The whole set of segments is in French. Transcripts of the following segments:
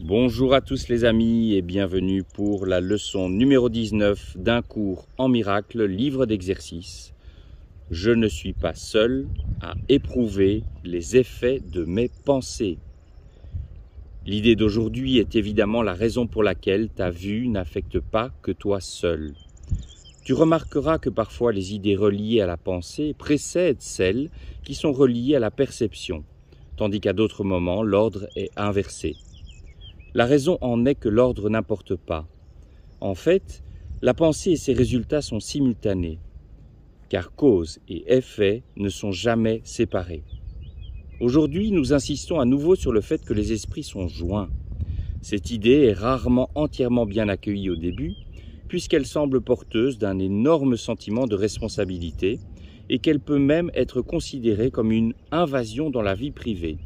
Bonjour à tous les amis et bienvenue pour la leçon numéro 19 d'un cours en miracle, livre d'exercices. Je ne suis pas seul à éprouver les effets de mes pensées. L'idée d'aujourd'hui est évidemment la raison pour laquelle ta vue n'affecte pas que toi seul. Tu remarqueras que parfois les idées reliées à la pensée précèdent celles qui sont reliées à la perception, tandis qu'à d'autres moments l'ordre est inversé. La raison en est que l'ordre n'importe pas. En fait, la pensée et ses résultats sont simultanés, car cause et effet ne sont jamais séparés. Aujourd'hui, nous insistons à nouveau sur le fait que les esprits sont joints. Cette idée est rarement entièrement bien accueillie au début, puisqu'elle semble porteuse d'un énorme sentiment de responsabilité et qu'elle peut même être considérée comme une invasion dans la vie privée.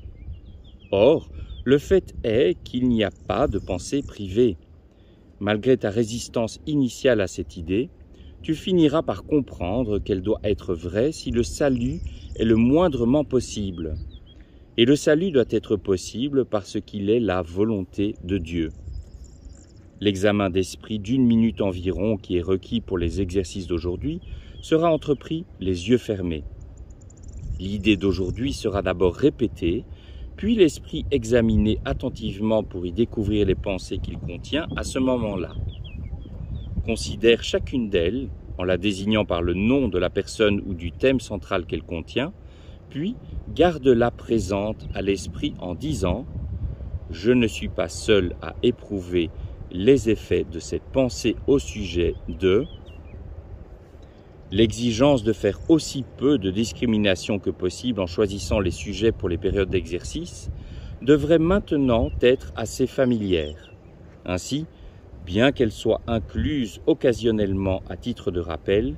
Or, le fait est qu'il n'y a pas de pensée privée. Malgré ta résistance initiale à cette idée, tu finiras par comprendre qu'elle doit être vraie si le salut est le moindrement possible. Et le salut doit être possible parce qu'il est la volonté de Dieu. L'examen d'esprit d'une minute environ qui est requis pour les exercices d'aujourd'hui sera entrepris les yeux fermés. L'idée d'aujourd'hui sera d'abord répétée, puis l'esprit examiné attentivement pour y découvrir les pensées qu'il contient à ce moment-là. Considère chacune d'elles, en la désignant par le nom de la personne ou du thème central qu'elle contient, puis garde-la présente à l'esprit en disant « Je ne suis pas seul à éprouver les effets de cette pensée au sujet de… » L'exigence de faire aussi peu de discrimination que possible en choisissant les sujets pour les périodes d'exercice devrait maintenant être assez familière. Ainsi, bien qu'elle soit incluse occasionnellement à titre de rappel,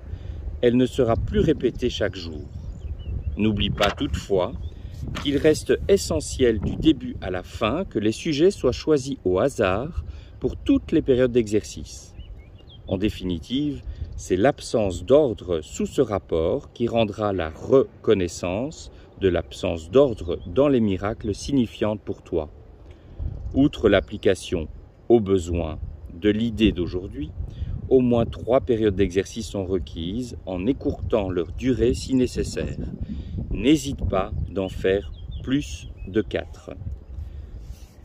elle ne sera plus répétée chaque jour. N'oublie pas toutefois qu'il reste essentiel du début à la fin que les sujets soient choisis au hasard pour toutes les périodes d'exercice. En définitive, c'est l'absence d'ordre sous ce rapport qui rendra la reconnaissance de l'absence d'ordre dans les miracles signifiante pour toi. Outre l'application aux besoins de l'idée d'aujourd'hui, au moins 3 périodes d'exercice sont requises en écourtant leur durée si nécessaire. N'hésite pas d'en faire plus de 4.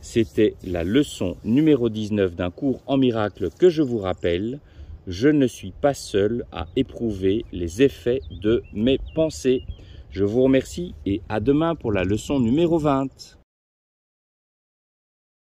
C'était la leçon numéro 19 d'un cours en miracle que je vous rappelle. Je ne suis pas seul à éprouver les effets de mes pensées. Je vous remercie et à demain pour la leçon numéro 20.